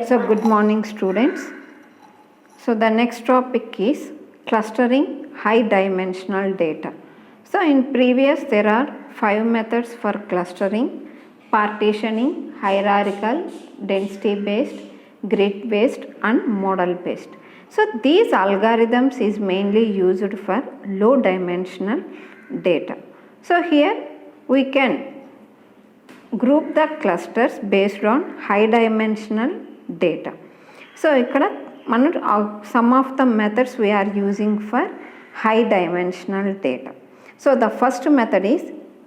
So good morning students. So the next topic is clustering high dimensional data. So in previous there are 5 methods for clustering: partitioning, hierarchical, density based, grid based and model based. So these algorithms is mainly used for low dimensional data. So here we can group the clusters based on high dimensional data. So ikkada some of the methods we are using for high dimensional data. So the first method is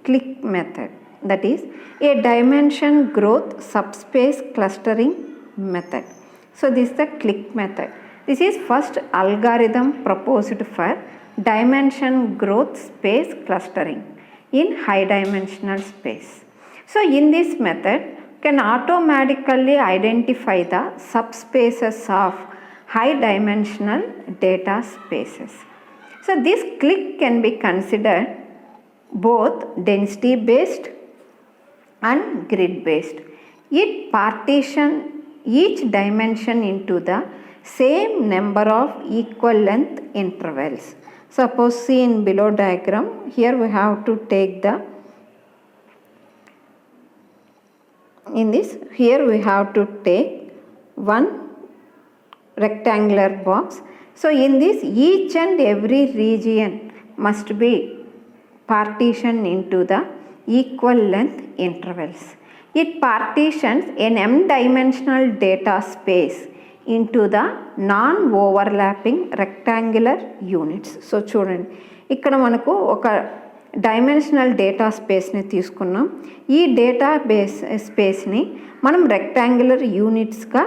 click method, that is a dimension growth subspace clustering method. So this is the click method. This is first algorithm proposed for dimension growth space clustering in high dimensional space. So in this method can automatically identify the subspaces of high dimensional data spaces. So this click can be considered both density based and grid based. It partition each dimension into the same number of equal length intervals. Suppose see in below diagram, here we have to take the here we have to take one rectangular box. So in this each and every region must be partitioned into the equal length intervals. It partitions an m-dimensional data space into the non-overlapping rectangular units. So చూడండి, ఇక్కడ మనకు ఒక dimensional data స్పేస్ని తీసుకున్నాం. ఈ data స్పేస్ని మనం rectangular యూనిట్స్గా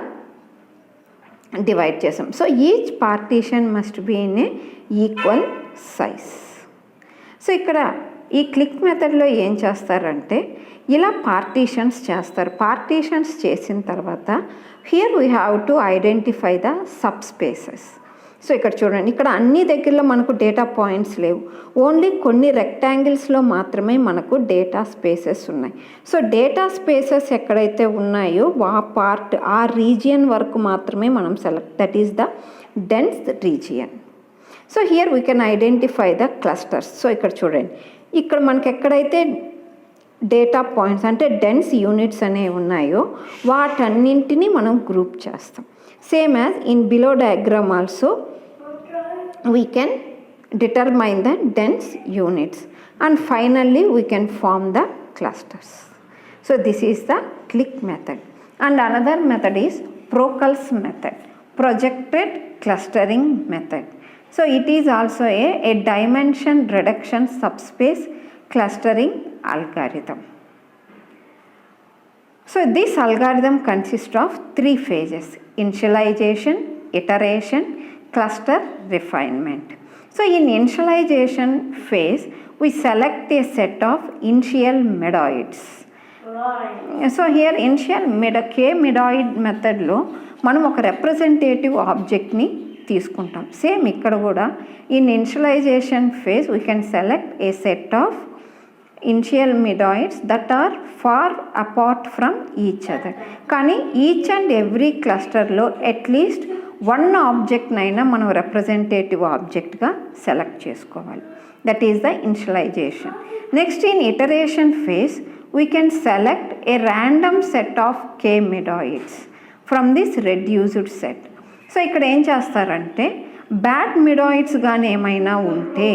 divide చేసాం. So each partition must be in a equal size. So ఇక్కడ ఈ క్లిక్ మెథడ్లో ఏం చేస్తారంటే ఇలా పార్టీషన్స్ చేస్తారు. పార్టీషన్స్ చేసిన తర్వాత here we have to identify the sub spaces. So ఇక్కడ చూడండి, ఇక్కడ అన్ని దగ్గరలో మనకు డేటా పాయింట్స్ లేవు, ఓన్లీ కొన్ని రెక్టాంగిల్స్లో మాత్రమే మనకు డేటా స్పేసెస్ ఉన్నాయి. సో డేటా స్పేసెస్ ఎక్కడైతే ఉన్నాయో ఆ రీజియన్ వరకు మాత్రమే మనం select, that is the dense region. So here we can identify the clusters. So ఇక్కడ చూడండి, ఇక్కడ మనకి ఎక్కడైతే డేటా పాయింట్స్ అంటే డెన్స్ యూనిట్స్ అనేవి ఉన్నాయో వాటన్నింటినీ మనం గ్రూప్ చేస్తాం. Same as in below diagram also we can determine the dense units and finally we can form the clusters. So this is the click method. And another method is Procal's method, projected clustering method. So it is also a dimension reduction subspace clustering algorithm. So this algorithm consists of 3 phases: initialization, iteration, cluster refinement. So in initialization phase we select a set of initial medoids. So here initial k-medoid method లో మనం ఒక representative ఆబ్జెక్ట్ని తీసుకుంటాం. Same ఇక్కడ కూడా in initialization phase we can select a set of initial medoids that are far apart from each other. కానీ each and every క్లస్టర్లో at least one ఆబ్జెక్ట్నైనా మనం రిప్రజెంటేటివ్ ఆబ్జెక్ట్గా సెలెక్ట్ చేసుకోవాలి. That is the initialization. Next in iteration phase we can select a random set of k medoids from this reduced set. So ఇక్కడ ఏం చేస్తారంటే bad medoids కానీ ఏమైనా ఉంటే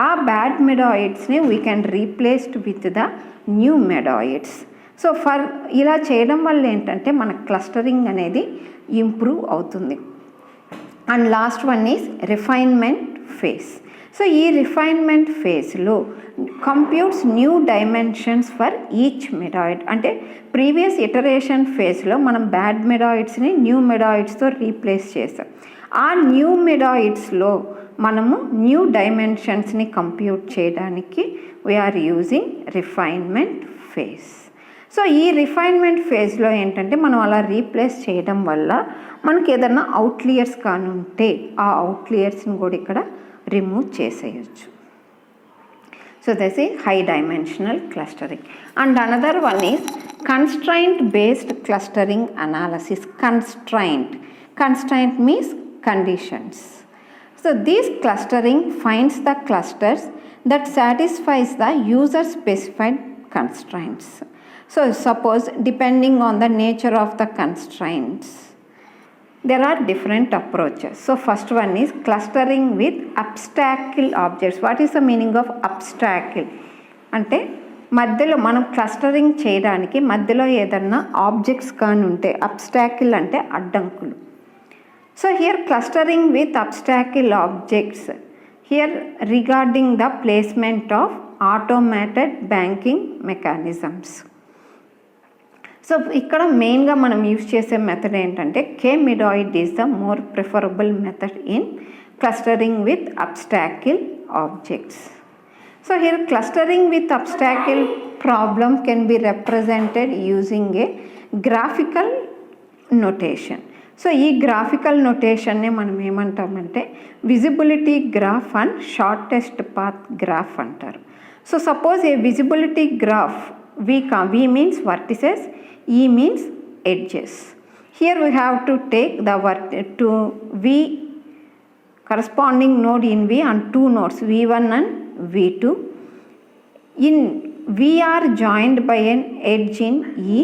ఆ బ్యాడ్ మెడాయిడ్స్ని we can replaced with the new medoids. So ఇలా చేయడం వల్ల ఏంటంటే మన క్లస్టరింగ్ అనేది ఇంప్రూవ్ అవుతుంది. And last one is refinement phase. So ఈ రిఫైన్మెంట్ ఫేజ్లో computes new dimensions for each medoid. అంటే ప్రీవియస్ ఇటరేషన్ ఫేజ్లో మనం బ్యాడ్ మెడాయిడ్స్ని న్యూ మెడాయిడ్స్తో రీప్లేస్ చేస్తాం. ఆ న్యూ మెడాయిడ్స్లో మనము న్యూ డైమెన్షన్స్ని కంప్యూట్ చేయడానికి we are using refinement phase. So ఈ రిఫైన్మెంట్ ఫేజ్లో ఏంటంటే మనం అలా రీప్లేస్ చేయడం వల్ల మనకి ఏదైనా అవుట్లియర్స్ కానీ ఉంటే ఆ అవుట్లియర్స్ని కూడా ఇక్కడ రిమూవ్ చేసేయచ్చు. So So this is high dimensional clustering. And another one is constraint based clustering analysis. Constraint means conditions. So this clustering finds the clusters that satisfies the user specified constraints. So suppose depending on the nature of the constraints, there are different approaches. So first one is clustering with obstacle objects. What is the meaning of obstacle? అంటే మధ్యలో మనం clustering చేయడానికి మధ్యలో ఏదన్నా objects కానీ ఉంటే obstacle అంటే అడ్డంకులు. So here clustering with obstacle objects here regarding the placement of automated banking mechanisms. So ఇక్కడ మెయిన్గా మనం యూజ్ చేసే మెథడ్ ఏంటంటే K-MEDOID is the more preferable method in clustering with obstacle objects. So here clustering with obstacle problem can be represented using a graphical notation. So ఈ graphical నొటేషన్నే మనం ఏమంటామంటే visibility graph and shortest path graph అంటారు. So suppose A visibility graph V means vertices, E means edges. Here we have to take the V corresponding node in V and two nodes V1 and V2. In V are joined by an edge in E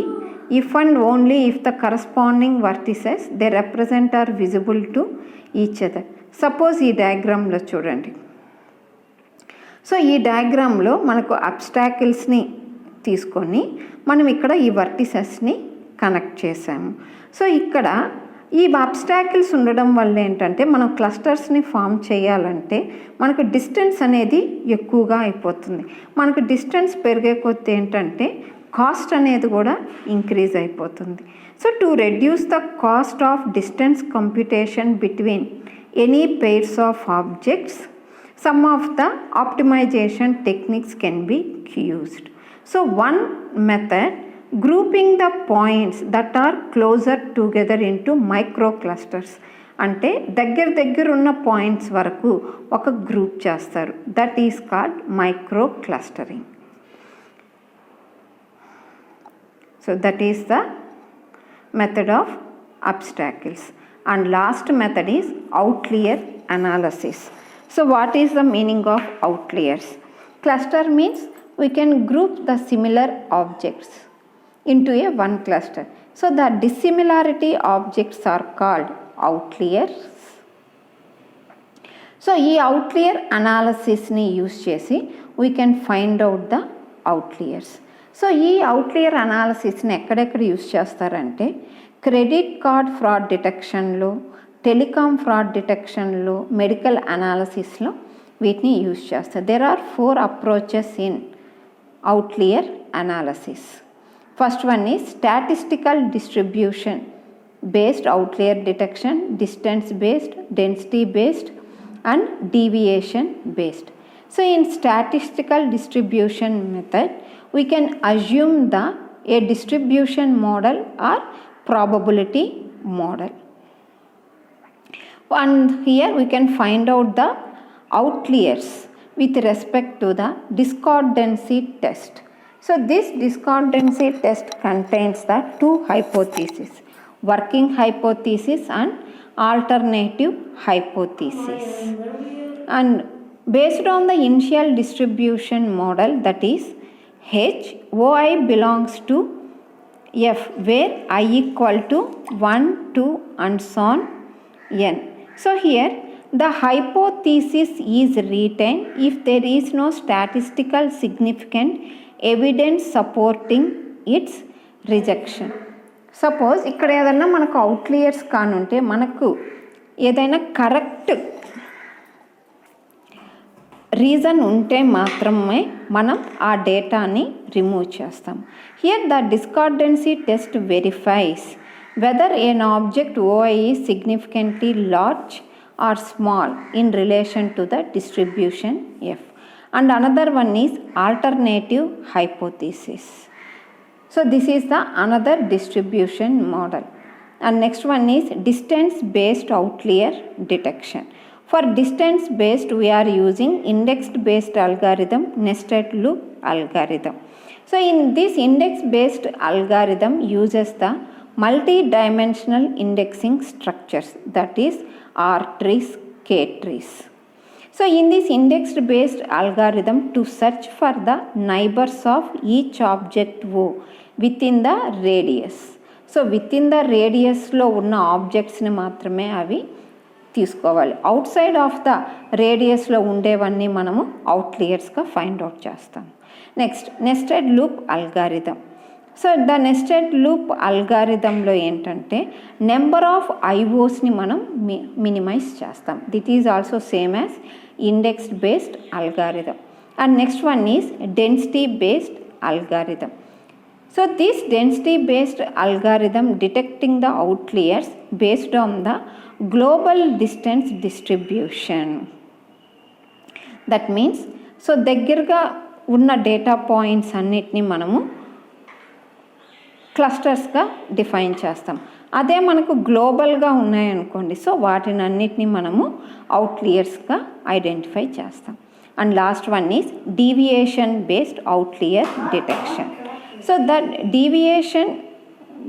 if and only if the corresponding vertices they represent are visible to each other. Suppose ఈ డయాగ్రామ్లో చూడండి. So ఈ డయాగ్రామ్లో మనకు అబ్స్టాకిల్స్ని తీసుకొని మనం ఇక్కడ ఈ వర్టిసెస్ని connect చేసాము. So ఇక్కడ ఈ అబ్స్టాకిల్స్ ఉండడం వల్ల ఏంటంటే మనం క్లస్టర్స్ని ఫామ్ చేయాలంటే మనకు డిస్టెన్స్ అనేది ఎక్కువగా అయిపోతుంది. మనకు డిస్టెన్స్ పెరిగే కొద్దీ ఏంటంటే కాస్ట్ అనేది కూడా ఇంక్రీజ్ అయిపోతుంది. So to reduce the cost of distance computation between any pairs of objects some of the optimization techniques can be used. So one method, grouping the points that are closer together into micro clusters. అంటే దగ్గర ఉన్న points వరకు ఒక group చేస్తారు. That is called micro clustering. So that is the method of obstacles. And last method is outlier analysis. So what is the meaning of outliers? Cluster means we can group the similar objects into a one cluster. So the dissimilarity objects are called outliers. So ఈ outlier analysis ని use చేసి we can find out the outliers. So ఈ outlier అనాలిసిస్ని ఎక్కడెక్కడ use చేస్తారంటే credit card fraud డిటెక్షన్లో, telecom fraud డిటెక్షన్లో, medical అనాలిసిస్లో వీటిని యూజ్ చేస్తారు. There are 4 approaches in outlier analysis. First one is statistical distribution based outlier detection, distance based, density based and deviation based. So in statistical distribution method we can assume a distribution model or probability model. And here we can find out the outliers with respect to the discordancy test. So this discordancy test contains the 2 hypotheses, working hypothesis and alternative hypothesis. And based on the initial distribution model, that is H, OI belongs to F, where I equal to 1, 2 and so on n. So here the hypothesis is retained if there is no statistical significant evidence supporting its rejection. Suppose ఇక్కడ ఏదైనా మనకు అవుట్లియర్స్ కానుంటే మనకు ఏదైనా correct reason ఉంటే మాత్రమే మనం ఆ డేటాని రిమూవ్ చేస్తాం. Here the discordancy test verifies whether an object o i is significantly large or small in relation to the distribution F. And another one is alternative hypothesis. So this is the another distribution model. And next one is distance based outlier detection. For distance based, we are using indexed based algorithm, nested loop algorithm. So in this index based algorithm uses the multi-dimensional indexing structures, that is R trees, K trees. So in this indexed based algorithm, to search for the neighbors of each object O within the radius. So within the radius లో ఉన్న ఆబ్జెక్ట్స్ని మాత్రమే అవి తీసుకోవాలి. Outside of the రేడియస్లో ఉండేవన్నీ మనము అవుట్లియర్స్గా find out చేస్తాం. Next nested loop algorithm. So the nested loop అల్గారిథంలో ఏంటంటే నెంబర్ ఆఫ్ ఐఓస్ని మనం మినిమైజ్ చేస్తాం. This is also same as indexed based algorithm. And next one is density based algorithm. So this density based algorithm detecting the outliers based on the global distance distribution. That means so దగ్గరగా ఉన్న data points అన్నిటిని మనము క్లస్టర్స్గా define చేస్తాం. అదే మనకు గ్లోబల్గా ఉన్నాయనుకోండి, so వాటిని అన్నిటిని మనము అవుట్లియర్స్గా ఐడెంటిఫై చేస్తాం. And last one is deviation based outlier detection. So that deviation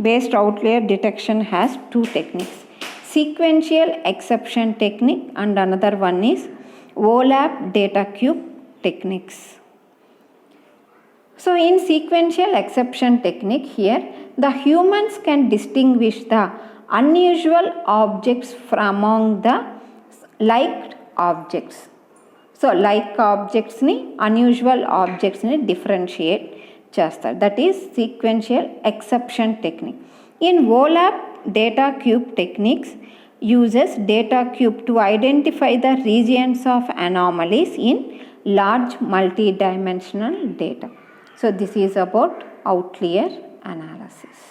based outlier detection has two techniques: sequential exception technique and another one is overlap data cube techniques. So in sequential exception technique, here the humans can distinguish the unusual objects from among the liked objects. So like ఆబ్జెక్ట్స్ని unusual ఆబ్జెక్ట్స్ని differentiate చేస్తారు. That is sequential exception technique. In OLAP data cube techniques uses data cube to identify the regions of anomalies in large multi dimensional data. So this is about outlier analysis.